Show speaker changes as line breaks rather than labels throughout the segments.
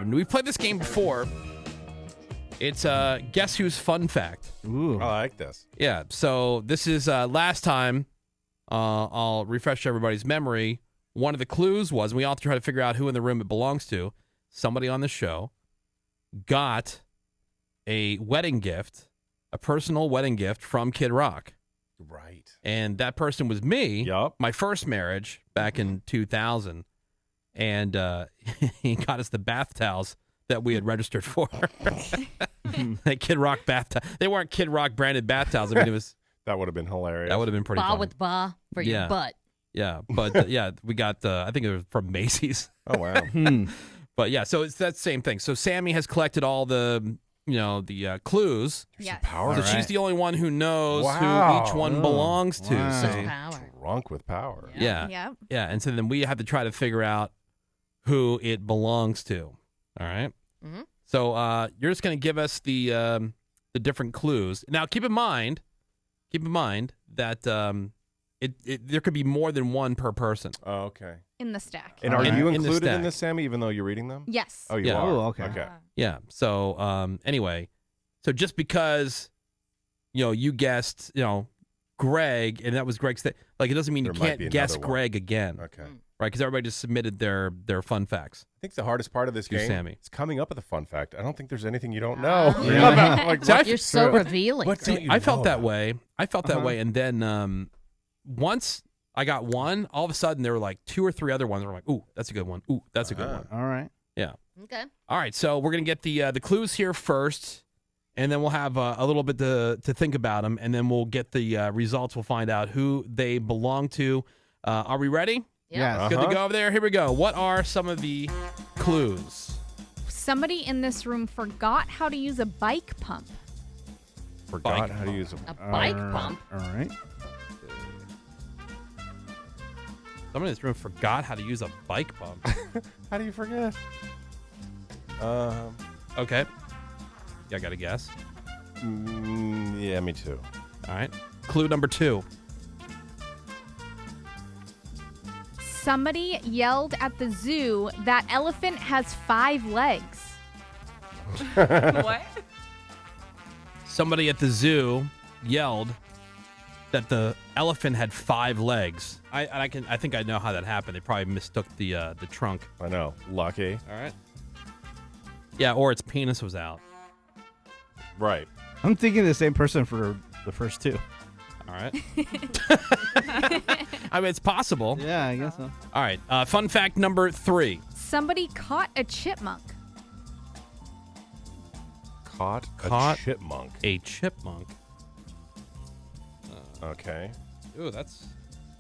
We've played this game before. It's Guess Who's Fun Fact.
Ooh. I like this.
Yeah, so this is last time. I'll refresh everybody's memory. One of the clues was, we all have to try to figure out who in the room it belongs to. Somebody on the show got a wedding gift, a personal wedding gift from Kid Rock.
Right.
And that person was me.
Yup.
My first marriage back in 2000. And he got us the bath towels that we had registered for. That Kid Rock bath towels. They weren't Kid Rock branded bath towels. I mean, it was.
That would have been hilarious.
That would have been pretty fun.
With ba for your butt.
Yeah, but yeah, we got, I think it was from Macy's.
Oh, wow.
But yeah, so it's that same thing. So Sammy has collected all the, the clues.
Yes.
Power.
So she's the only one who knows who each one belongs to.
Wow.
So,
Power.
Drunk with power.
yeah. Yeah, and so then we have to try to figure out who it belongs to. All right?
Mm-hmm.
So you're just going to give us the different clues. Now, keep in mind that there could be more than one per person.
Oh, okay.
In the stack.
And are
In
you
the
included in
stack.
this, Sammy, even though you're reading them?
Yes.
Oh, you
Yeah.
are?
Oh, okay.
Okay.
Yeah. So anyway, so just because you guessed Greg, and that was Greg's thing, like it doesn't mean
There
you
might
can't
be
guess
another one.
Greg again,
Okay.
right? Because everybody just submitted their fun facts.
I think the hardest part of this
To
game
Sammy.
is coming up with a fun fact. I don't think there's anything you don't know.
Yeah.
about, like,
See,
You're so revealing.
what don't you
I felt
know
that
about?
way. And then once I got one, all of a sudden there were like two or three other ones. Where I'm like, ooh, that's a good one. Ooh, that's a good one.
All right.
Yeah.
Okay.
All right, so we're gonna get the clues here first, and then we'll have a little bit to think about them, and then we'll get the results. We'll find out who they belong to. Are we ready?
Yeah.
Good to go over there. Here we go. What are some of the clues?
Somebody in this room forgot how to use a bike pump.
Forgot
Bike
how to use
A bike pump.
All right.
Someone in this room forgot how to use a bike pump.
How do you forget?
Okay. Yeah, I got to guess.
Yeah, me too.
All right. Clue number 2.
Somebody yelled at the zoo that elephant has 5 legs.
What?
Somebody at the zoo yelled that the elephant had 5 legs. I think I know how that happened. They probably mistook the trunk.
I know. Lucky.
All right. Yeah, or its penis was out.
Right.
I'm thinking the same person for the first two.
All right. I mean, it's possible.
Yeah, I guess so.
All right. Fun fact number 3.
Somebody caught a chipmunk.
Caught a chipmunk.
A chipmunk.
Okay.
Ooh, that's.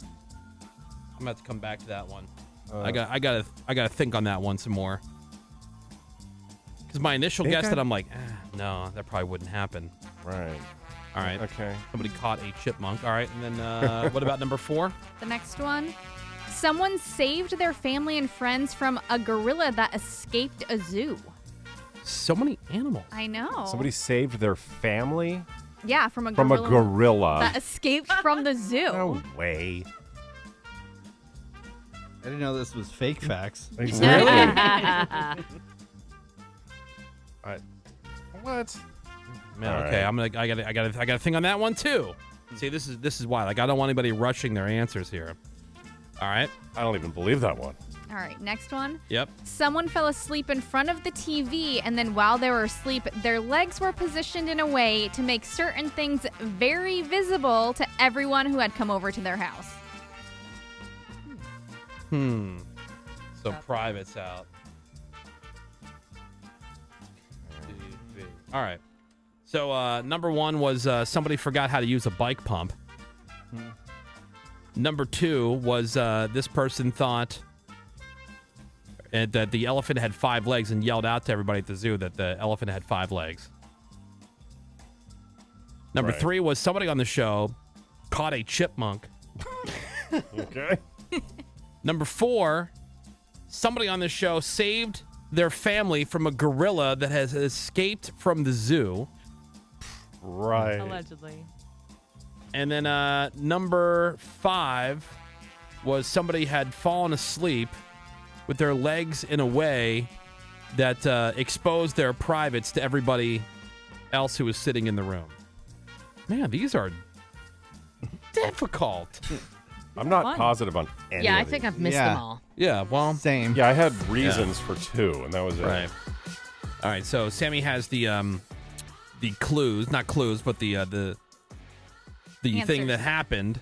I'm gonna have to come back to that one. I gotta think on that one some more. Because my initial guess that I'm like, no, that probably wouldn't happen.
Right.
All right.
Okay.
Somebody caught a chipmunk. All right, and then what about number 4?
The next one. Someone saved their family and friends from a gorilla that escaped a zoo.
So many animals.
I know.
Somebody saved their family
Yeah, from a
from
gorilla.
a gorilla.
That escaped from the zoo.
No way.
I didn't know this was fake facts.
Exactly. What?
Man,
All
okay,
right.
I gotta think on that one too. See, this is why. Like, I don't want anybody rushing their answers here. All right.
I don't even believe that one.
All right, next one.
Yep.
Someone fell asleep in front of the TV, and then while they were asleep, their legs were positioned in a way to make certain things very visible to everyone who had come over to their house.
So private's out. TV. All right. So number 1 was somebody forgot how to use a bike pump. Number 2 was this person thought that the elephant had 5 legs and yelled out to everybody at the zoo that the elephant had 5 legs. Number 3 was somebody on the show caught a chipmunk.
Okay.
Number 4, somebody on the show saved their family from a gorilla that has escaped from the zoo.
Right.
Allegedly.
And then number 5 was somebody had fallen asleep with their legs in a way that exposed their privates to everybody else who was sitting in the room? Man, these are difficult.
I'm not
Fun.
positive on any
Yeah, I
of
think
these.
I've missed
Yeah.
them all.
Yeah, well,
Same.
Yeah, I had reasons for 2, and that was it.
right. All right, so Sammy has the clues, not clues, but the thing
Answers.
that happened,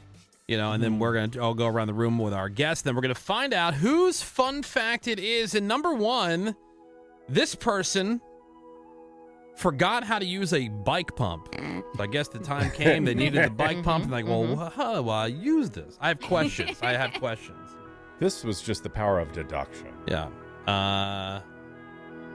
and then we're going to all go around the room with our guests. Then we're going to find out whose fun fact it is. And number 1, this person forgot how to use a bike pump. So I guess the time came they needed the bike pump. And like, well, how do I use this? I have questions.
This was just the power of deduction.
Yeah.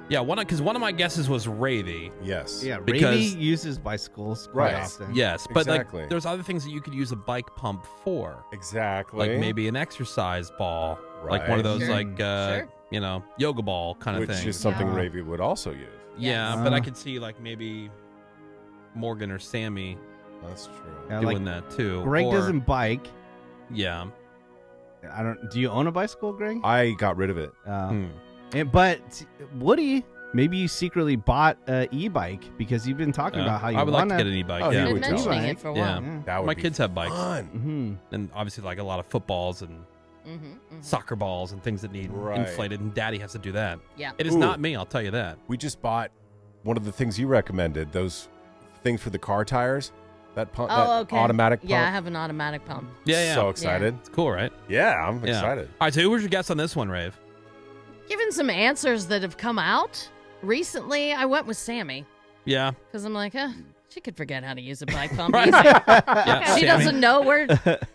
Yeah, because one of my guesses was Ravy.
Yes.
Yeah,
Because-
Ravy uses bicycles quite
Right.
often.
Yes, but
Exactly.
like there's other things that you could use a bike pump for.
Exactly.
Like maybe an exercise ball. Like one of those
Sure.
like
Sure.
yoga ball kind of
Which
thing.
is something
Yeah.
Ravy would also use.
Yeah,
Yes.
but I could see like maybe Morgan or Sammy
That's true.
Yeah,
doing
like,
that too.
Greg
Or-
doesn't bike.
Yeah.
I don't. Do you own a bicycle, Greg?
I got rid of it.
But Woody, maybe you secretly bought an e-bike because you've been talking about how you
I would
want
like to get an e-bike.
Oh,
yeah.
he
I've
would
been
tell
mentioning
us.
it for a
Yeah.
while.
That would
My
be
kids have bikes.
fun.
Mm-hmm.
And obviously like a lot of footballs and soccer balls and things that need
Right.
inflated, and Daddy has to do that.
Yeah.
It is
Ooh.
not me, I'll tell you that.
We just bought one of the things you recommended, those things for the car tires. That pump,
Oh,
that
okay.
automatic pump.
Yeah, I have an automatic pump.
Yeah.
So excited.
It's cool, right?
Yeah, I'm
Yeah.
excited.
All right, so who was your guest on this one, Rave?
Given some answers that have come out recently, I went with Sammy
Yeah.
because I'm like, she could forget how to use a bike pump.
Right.
easy.
Yeah,
She
Sammy.
doesn't know where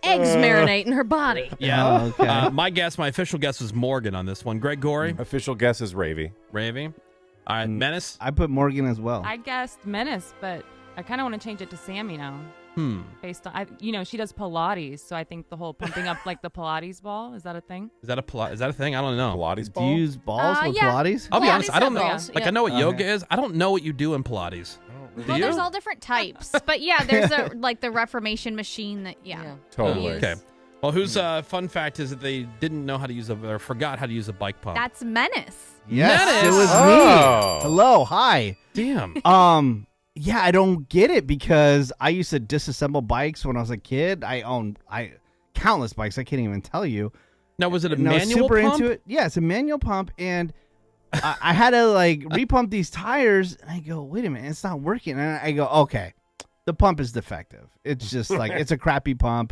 eggs marinate in her body.
Yeah.
Oh, okay.
My official guess was Morgan on this one. Greg Gorey,
Official guess is Ravy.
Ravy. All right, Menace.
I put Morgan as well.
I guessed Menace, but I kind of want to change it to Sammy now. Based on, she does Pilates, so I think the whole pumping up like the Pilates ball, is that a thing?
Is that a thing? I don't know.
Pilates
Do
ball?
you use balls with
yeah.
Pilates?
I'll be
Pilates
honest, I don't know.
balls,
Like
yeah.
I know what
Okay.
yoga is. I don't know what you do in Pilates. Do
Well,
you?
there's all different types, but yeah, there's like the Reformation machine that
Totally.
use.
Okay. Well, whose fun fact is that they didn't know how to use or forgot how to use a bike pump?
That's Menace.
Yes,
Menace.
it was
Oh.
me. Hello, hi.
Damn.
Yeah, I don't get it because I used to disassemble bikes when I was a kid. I owned countless bikes. I can't even tell you.
Now, was it a
And I was
manual
super
pump?
into it. Yeah, it's a manual pump, and I had to like repump these tires. And I go, wait a minute, it's not working. And I go, okay, the pump is defective. It's just like it's a crappy pump.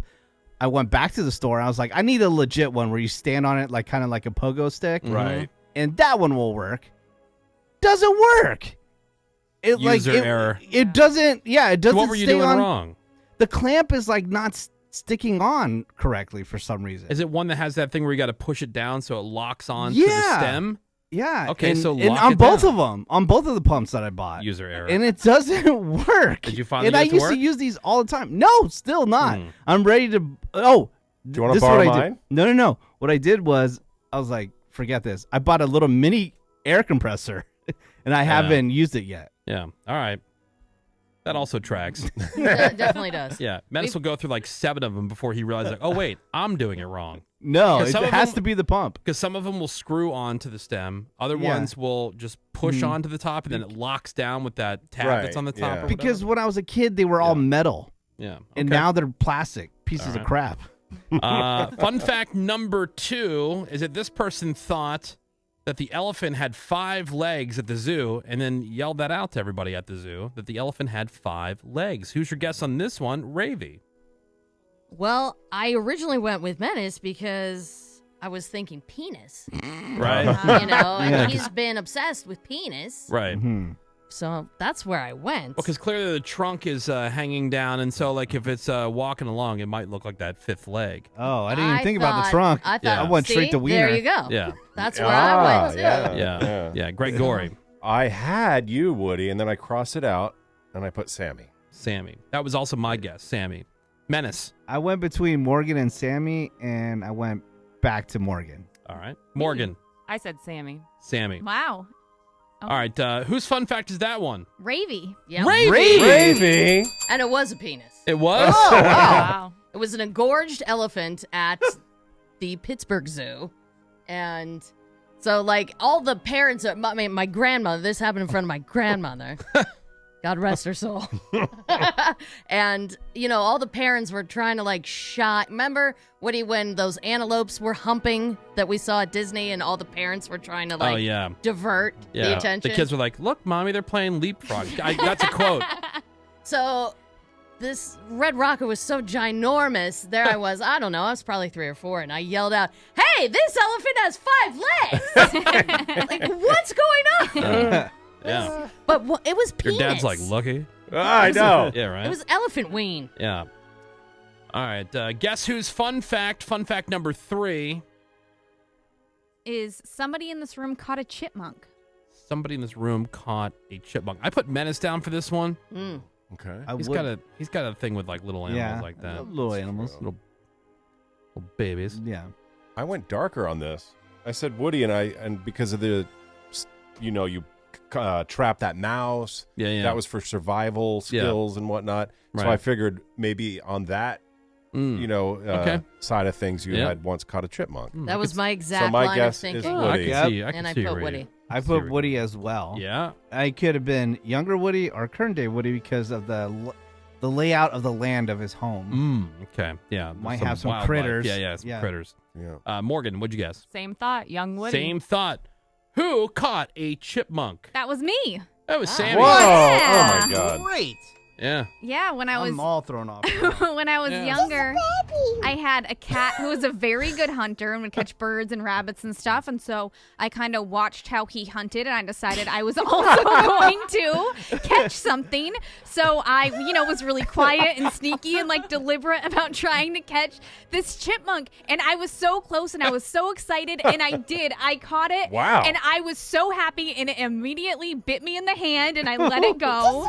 I went back to the store. And I was like, I need a legit one where you stand on it like kind of like a pogo stick,
Right.
and that one will work. Doesn't work. It
User error.
It doesn't. Yeah, it doesn't.
What were you
stay
doing
on.
wrong?
The clamp is like not sticking on correctly for some reason.
Is it one that has that thing where you got to push it down so it locks on to
Yeah.
the stem?
Yeah.
Okay,
and,
so
and
lock
on
it
both
down.
of them, on both of the pumps that I bought,
User error.
and it doesn't work.
Did you finally
And
get
I
it to
used
work?
to use these all the time. No, still not. I'm ready to. Oh,
Do you want to
this is
borrow
what I did.
mine?
No. What I did was I was like, forget this. I bought a little mini air compressor, and I haven't used it yet.
Yeah. All right. That also tracks.
That definitely does.
Yeah. Menace will go through like 7 of them before he realizes, like, oh, wait, I'm doing it wrong.
No,
Because
it
some of
has
them-
to be the pump.
Because some of them will screw onto the stem. Other
Yeah.
ones will just push onto the top, and then it locks down with that tab that's
Right,
on the top.
yeah.
Or
Because when I was a kid, they were all metal,
yeah.
and
Okay.
now they're plastic pieces
All
of
right.
crap.
Fun fact number 2 is that this person thought that the elephant had 5 legs at the zoo and then yelled that out to everybody at the zoo that the elephant had 5 legs. Who's your guess on this one? Ravy.
Well, I originally went with Menace because I was thinking penis.
Right.
And
Yeah.
he's been obsessed with penis.
Right.
So that's where I went.
Because clearly the trunk is hanging down, and so like if it's walking along, it might look like that 5th leg.
Oh, I didn't even think about the
thought-
trunk.
I thought,
Yeah.
I went straight
see,
to wiener.
There you go.
Yeah.
That's where I went too.
Yeah. Greg Gorey.
I had you, Woody, and then I crossed it out, and I put Sammy.
Sammy. That was also my guess. Sammy. Menace.
I went between Morgan and Sammy, and I went back to Morgan.
All right. Morgan.
I said Sammy.
Sammy.
Wow.
All right. Whose fun fact is that one?
Ravy.
Yeah.
Ravy!
And it was a penis.
It was?
Oh,
Wow.
It was an engorged elephant at the Pittsburgh Zoo. And So, like, all the parents, my grandmother, this happened in front of my grandmother. God rest her soul. And, all the parents were trying to, like, remember, Woody, when those antelopes were humping that we saw at Disney and all the parents were trying to, like, divert the attention?
The kids were like, look, Mommy, they're playing leapfrog. That's a quote.
So this red rocket was so ginormous. There I was. I don't know. I was probably 3 or 4, and I yelled out, "Hey, this elephant has 5 legs!" Like, what's going on?
Yeah.
But it was penis.
Your dad's like, lucky.
I know.
Yeah, right?
It was elephant ween.
Yeah. All right. Guess whose fun fact? Fun fact number 3.
Is somebody in this room caught a chipmunk?
Somebody in this room caught a chipmunk. I put Menace down for this one.
Okay.
He's got a thing with like little animals like that.
Little animals.
Little babies.
Yeah.
I went darker on this. I said Woody, and because of the, you trap that mouse.
Yeah.
That was for survival skills and whatnot.
Right.
So I figured maybe on that, side of things, you had once caught a chipmunk.
That was my exact
my
line
guess
of
is
thinking.
Woody.
And I put Woody.
I put Woody as well.
Yeah.
I could have been younger Woody or current day Woody because of the layout of the land of his home.
Okay. Yeah.
Might have some
wildlife.
critters.
Yeah. Some critters.
Yeah.
Morgan, what'd you guess?
Same thought, young Woody.
Same thought. Who caught a chipmunk?
That was me.
That was Sammy.
Whoa!
Yeah.
Oh my God!
Great.
Yeah.
Yeah, when I was
I'm all thrown off.
when I was younger, I had a cat who was a very good hunter and would catch birds and rabbits and stuff. And so I kind of watched how he hunted, and I decided I was also going to catch something. So I, was really quiet and sneaky and like deliberate about trying to catch this chipmunk. And I was so close, and I was so excited, and I did. I caught it.
Wow.
And I was so happy, and it immediately bit me in the hand, and I let it go.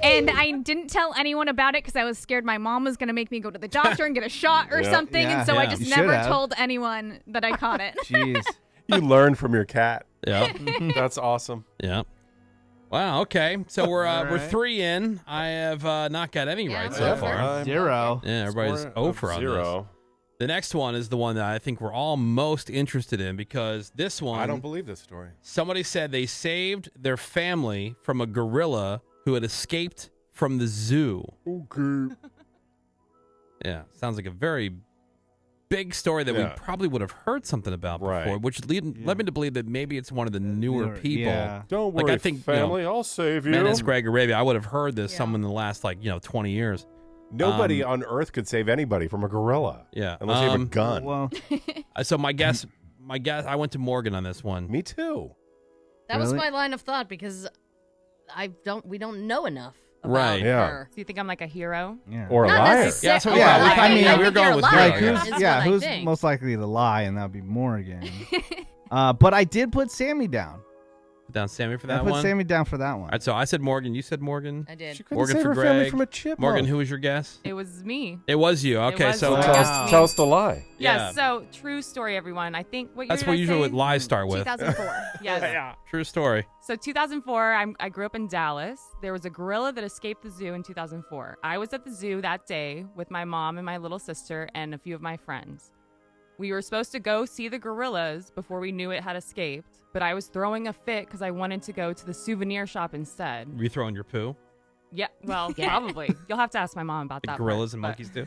And I didn't tell anyone about it because I was scared my mom was going to make me go to the doctor and get a shot or something.
Yeah.
And so I
Yeah.
just
You
never
should have.
told anyone that I caught it.
Jeez.
You learned from your cat.
Yeah.
That's awesome.
Yeah. Wow. Okay. So we're
right.
3 in. I have not got any right so
Yeah.
far.
0.
Yeah. Everybody's
Score
0
of
for on this.
0.
The next one is the one that I think we're all most interested in because this one.
I don't believe this story.
Somebody said they saved their family from a gorilla who had escaped from the zoo.
Okay.
Yeah, sounds like a very big story that we probably would have heard something about before,
Right.
which led me to believe that maybe it's one of the newer people.
Yeah.
Don't
Like,
worry,
I think,
family. I'll save you.
Menace, Greg Arabia, I would have heard this some in the last 20 years.
Nobody on Earth could save anybody from a gorilla.
Yeah.
Unless you have a gun.
Well,
So my guess, I went to Morgan on this one.
Me too.
That was
Really?
my line of thought because we don't know enough about
Right.
Yeah.
her.
So you think I'm like a hero?
yeah.
Or a
Not
liar.
necessarily.
Yeah, so
Well,
yeah,
I
we
think
were going
you're
with
lying,
hero,
is what I
who's
think.
most likely to lie, and that would be Morgan. But I did put Sammy down.
Put down Sammy for
I
that
put
one.
Sammy down for that one.
All right, so I said Morgan. You said Morgan.
I did.
She couldn't
Morgan
save
for
her family
Greg.
from a chipmunk.
Morgan, who was your guess?
It was me.
It was you. Okay,
was
so
me.
Tell us the lie.
Yeah.
Yes, so true story, everyone. I think what year
That's
did
what
I
usually
say?
what lies start with.
2004. Yes.
Yeah, true story.
So 2004, I grew up in Dallas. There was a gorilla that escaped the zoo in 2004. I was at the zoo that day with my mom and my little sister and a few of my friends. We were supposed to go see the gorillas before we knew it had escaped, but I was throwing a fit because I wanted to go to the souvenir shop instead.
Were you throwing your poo?
Yeah, well, probably. You'll have to ask my mom about
Like
that.
gorillas
part,
and
but-
monkeys do?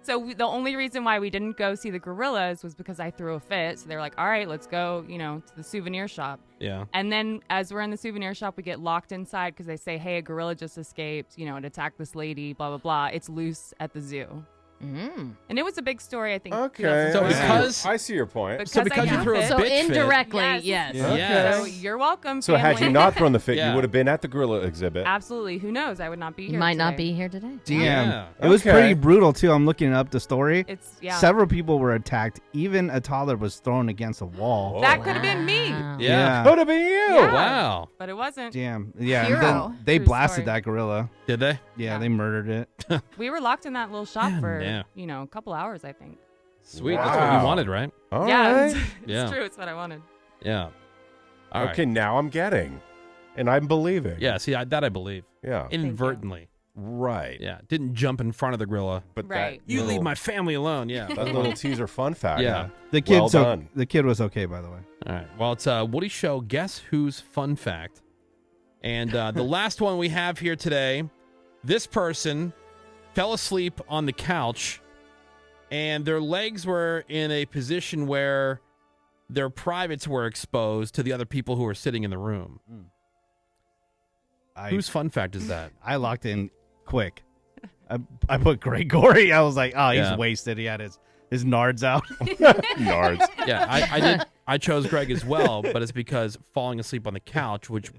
So the only reason why we didn't go see the gorillas was because I threw a fit. So they're like, all right, let's go, to the souvenir shop.
Yeah.
And then as we're in the souvenir shop, we get locked inside because they say, hey, a gorilla just escaped, it attacked this lady, blah, blah, blah. It's loose at the zoo.
Mm.
And it was a big story, I think.
Okay.
So
I see your-
because-
I see your point.
So because
I
you threw a
fit.
So
bitch fit.
indirectly,
Yes.
yes.
Yeah.
Okay.
So you're welcome,
So had you
family.
not thrown the fit,
Yeah.
you would have been at the gorilla exhibit.
Absolutely. Who knows? I would not be here
You might not
today.
be here today.
Damn.
Yeah.
It was
Okay.
pretty brutal, too. I'm looking up the story.
It's, yeah.
Several people were attacked. Even a toddler was thrown against a wall.
Whoa.
That could have been me.
Wow.
Yeah.
Could have been you.
Yeah.
Wow.
But it wasn't.
Damn. Yeah. and
Hero.
then they
True
blasted
story.
that gorilla.
Did they?
Yeah,
Yeah.
they murdered it.
We were locked in that little shop for,
Yeah.
a couple hours, I think.
Sweet. That's what you
Wow.
wanted, right?
All
yeah,
right.
it's
Yeah.
true. It's what I wanted.
Yeah. All right.
Okay, now I'm getting. And I'm believing.
Yeah, see, that I believe.
Yeah.
Inadvertently.
Right.
Yeah. Didn't jump in front of the gorilla.
But
Right.
You leave my family alone. Yeah.
that little teaser fun fact.
Yeah.
The kid,
Well done.
the kid was okay, by the way.
All right. Well, it's a Woody Show. Guess whose fun fact? And the last one we have here today, this person fell asleep on the couch, and their legs were in a position where their privates were exposed to the other people who were sitting in the room. Whose fun fact is that?
I locked in quick. I put Gregory. I was like, oh, he's
Yeah.
wasted. He had his nards out.
Nards.
Yeah, I did. I chose Greg as well, but it's because falling asleep on the couch, which,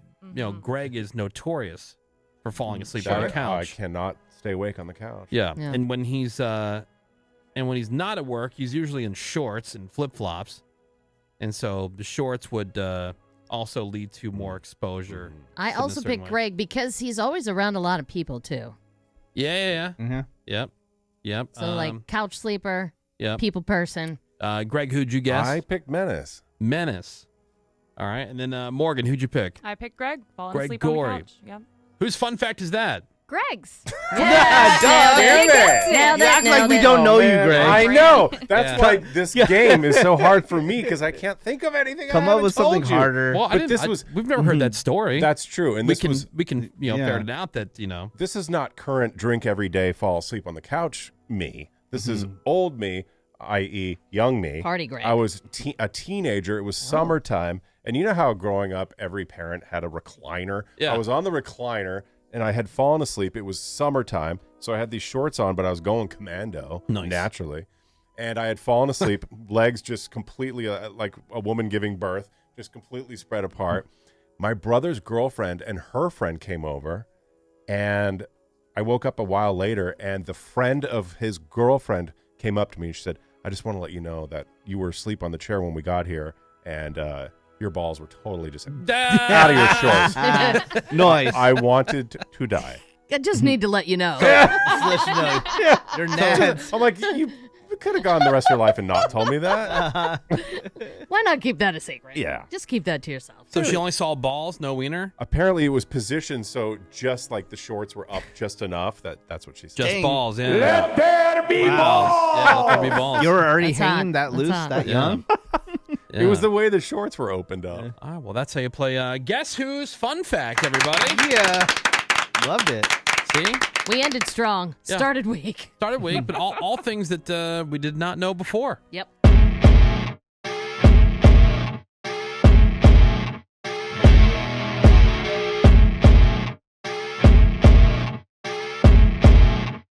Greg is notorious for falling asleep on the
I
couch.
cannot stay awake on the couch.
Yeah.
Yeah.
And when he's not at work, he's usually in shorts and flip-flops. And so the shorts would also lead to more exposure.
I
in a
also
certain
picked
way.
Greg because he's always around a lot of people too.
Yeah.
Mhm.
Yep.
So like couch sleeper,
Yep.
people person.
Greg, who'd you guess?
I picked Menace.
Menace. All right. And then Morgan, who'd you pick?
I picked Greg, falling
Greg
asleep on
Gorey.
the couch. Yep.
Whose fun fact is that?
Greg's.
Damn it!
Nailed
You
it,
act like
nailed
we
it.
don't know you,
Man,
Greg.
I know. That's
Yeah.
why this game is so hard for me because I can't think of anything.
Come
I
up
haven't
with something
told you.
harder.
Well, we've never heard that story.
That's true, and
we
this
can
was
Yeah.
ferret it out that
this is not current drink every day, fall asleep on the couch me. This is
Mm-hmm.
old me, i.e., young me.
Party Greg.
I was a teenager. It was summertime, and you know how growing up, every parent had a recliner.
Yeah.
I was on the recliner, and I had fallen asleep. It was summertime, so I had these shorts on, but I was going commando
Nice.
naturally, and I had fallen asleep, legs just completely like a woman giving birth, just completely spread apart. My brother's girlfriend and her friend came over, and I woke up a while later, and the friend of his girlfriend came up to me and she said, I just want to let you know that you were asleep on the chair when we got here, and your balls were totally just out of your shorts.
Noise.
I wanted to die.
I just need to let you know.
Just let you know. You're nads.
I'm like, you could have gone the rest of your life and not told me that.
Why not keep that a secret?
Yeah.
Just keep that to yourself.
So she only saw balls, no wiener?
Apparently, it was positioned so just like the shorts were up just enough. That's what she said.
Just
Dang.
balls, yeah.
Let there be balls.
Yeah, let there be balls.
You were already
That's
hanging
hot.
that
That's
loose,
hot.
that
Yeah.
young?
It was the way the shorts were opened up.
All right, well, that's how you play Guess Who's Fun Fact, everybody.
Yeah. Loved it.
See?
We ended strong.
Yeah.
Started weak.
Started weak, but all things that we did not know before.
Yep.